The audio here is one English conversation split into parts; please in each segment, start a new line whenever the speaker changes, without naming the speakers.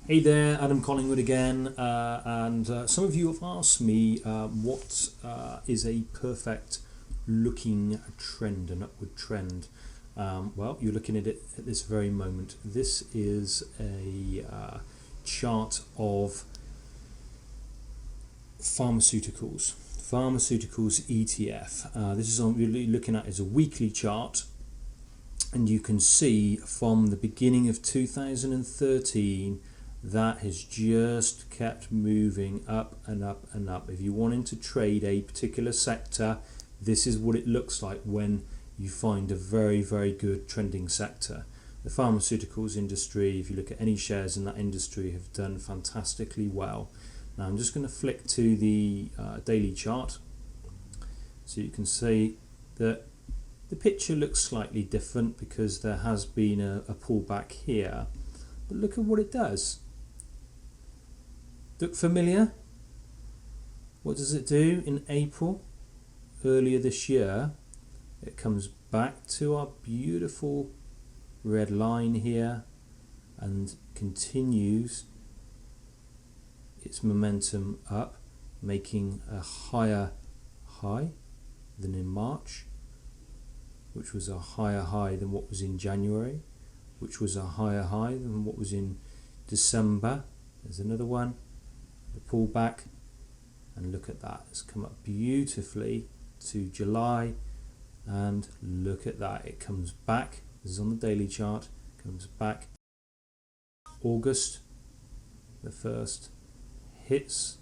Hey there, Adam Collingwood again, and some of you have asked me what is a perfect looking trend, an upward trend. Well, you're looking at it at this very moment. This is a chart of pharmaceuticals ETF. This is on really looking at as a weekly chart, and you can see from the beginning of 2013 that has just kept moving up and up and up. If you're wanting to trade a particular sector, this is what it looks like when you find a very, very good trending sector. The pharmaceuticals industry, if you look at any shares in that industry, have done fantastically well. Now I'm just going to flick to the daily chart so you can see that the picture looks slightly different because there has been a pullback here. But look at what it does. Look familiar? What does it do in April? Earlier this year, it comes back to our beautiful red line here and continues its momentum up, making a higher high than in March, which was a higher high than what was in January, which was a higher high than what was in December. There's another one. The pullback, and look at that, it's come up beautifully to July, and look at that, it comes back. This is on the daily chart, comes back. August the 1st hits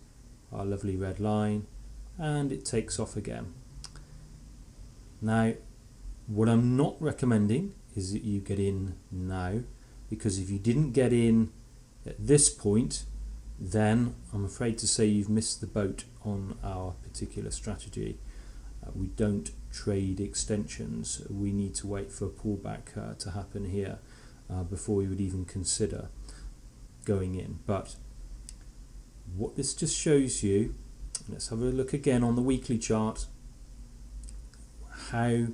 our lovely red line and it takes off again. Now what I'm not recommending is that you get in now, because if you didn't get in at this point, then I'm afraid to say you've missed the boat on our particular strategy. We don't trade extensions. We need to wait for a pullback to happen here before we would even consider going in. But what this just shows you, let's have a look again on the weekly chart, how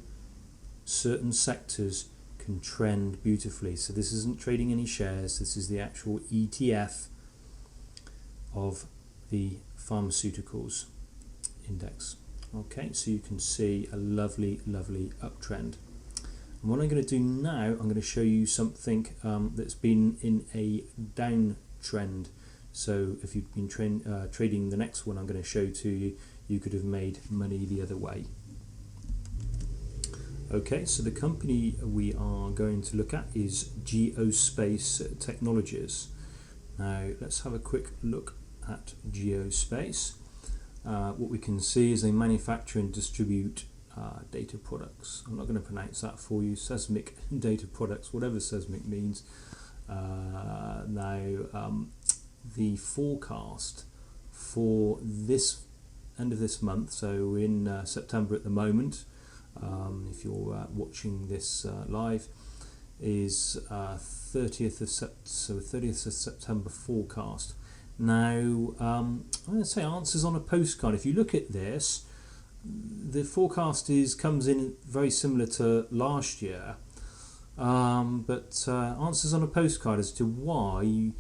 certain sectors can trend beautifully. So this isn't trading any shares, this is the actual ETF of the pharmaceuticals index. Okay, so you can see a lovely uptrend. And what I'm going to do now, I'm going to show you something that's been in a downtrend. So if you've been trading the next one I'm going to show to you, you could have made money the other way. Okay, so the company we are going to look at is Geospace Technologies. Now let's have a quick look at Geospace. What we can see is they manufacture and distribute data products. I'm not going to pronounce that for you. Seismic data products, whatever seismic means. The forecast for this end of this month, so we're in September at the moment, if you're watching this live, is 30th of September forecast. Now, I'm going to say answers on a postcard. If you look at this, the forecast comes in very similar to last year, but answers on a postcard as to why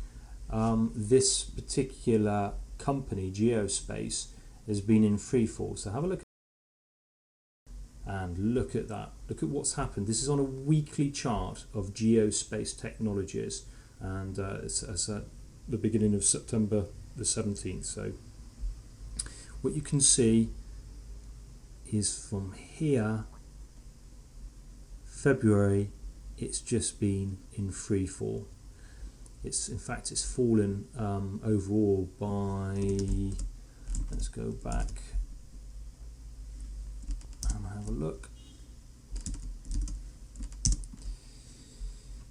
this particular company, Geospace, has been in free fall. So have a look and look at that. Look at what's happened. This is on a weekly chart of Geospace Technologies, and it's at the beginning of September the 17th. So what you can see is from here, February, it's just been in free fall. In fact it's fallen overall by, let's go back and have a look,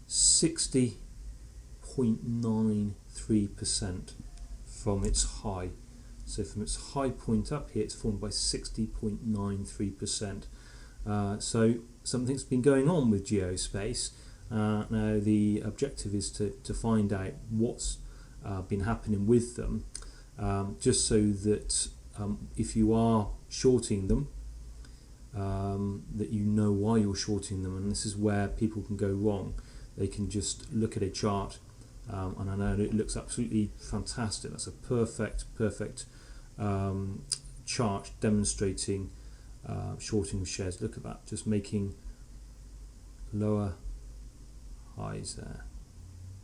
60.93% from its high. So from its high point up here, it's fallen by 60.93%. So something's been going on with Geospace. Now the objective is to find out what's been happening with them, just so that if you are shorting them, that you know why you're shorting them. And this is where people can go wrong. They can just look at a chart and I know it looks absolutely fantastic. That's a perfect chart demonstrating shorting of shares. Look at that, just making lower highs there.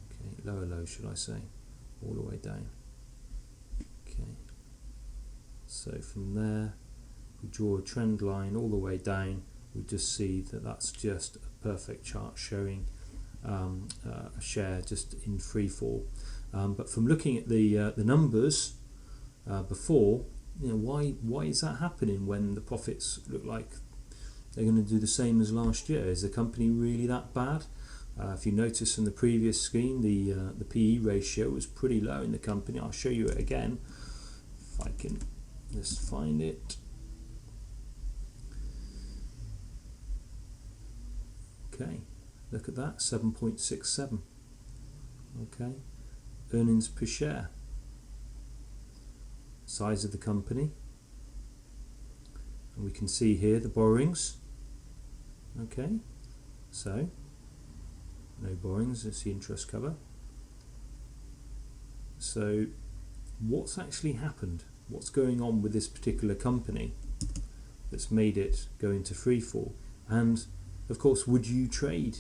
Okay, lower low should I say, all the way down. Okay, so from there we draw a trend line all the way down. We just see that that's just a perfect chart showing a share just in free fall. But from looking at the numbers before, you know, why is that happening when the profits look like they're going to do the same as last year? Is the company really that bad? If you notice from the previous screen, the PE ratio was pretty low in the company. I'll show you it again if I can just find it. Okay, look at that, 7.67. Okay, earnings per share, size of the company, and we can see here the borrowings. Okay, so no borrowings, it's the interest cover. So what's actually happened? What's going on with this particular company that's made it go into free fall? And of course, would you trade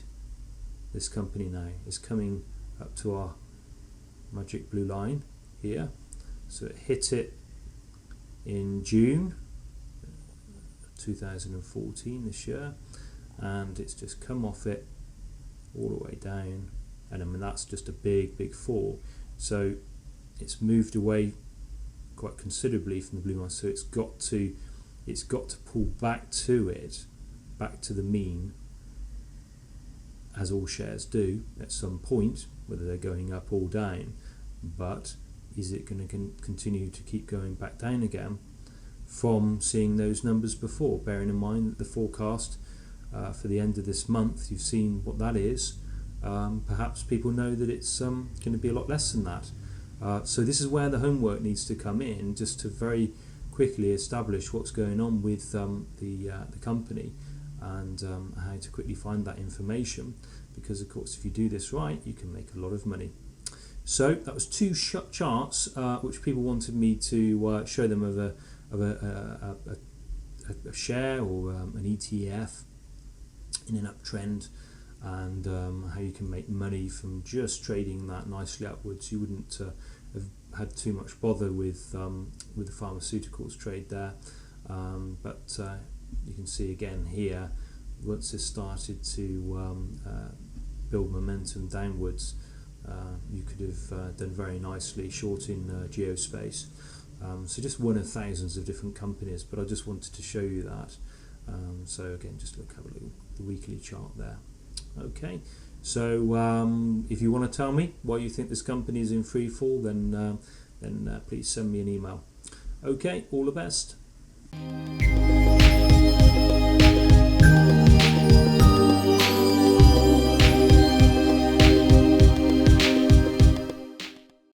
this company now? It's coming up to our magic blue line here. So it hit it in June 2014 this year, and it's just come off it all the way down, and I mean that's just a big fall. So it's moved away quite considerably from the blue line, so it's got to pull back to the mean, as all shares do at some point, whether they're going up or down. But is it going to continue to keep going back down again from seeing those numbers before? Bearing in mind that the forecast for the end of this month, you've seen what that is. Perhaps people know that it's going to be a lot less than that. So this is where the homework needs to come in, just to very quickly establish what's going on with the company, and how to quickly find that information, because of course if you do this right you can make a lot of money. So that was two charts which people wanted me to show them of a share or an ETF in an uptrend, and how you can make money from just trading that nicely upwards. You wouldn't have had too much bother with the pharmaceuticals trade there, but you can see again here, once this started to build momentum downwards, you could have done very nicely shorting Geospace. So just one of thousands of different companies, but I just wanted to show you that. So again, just have a look at the weekly chart there. Okay, so if you want to tell me why you think this company is in free fall, then please send me an email. Okay, all the best.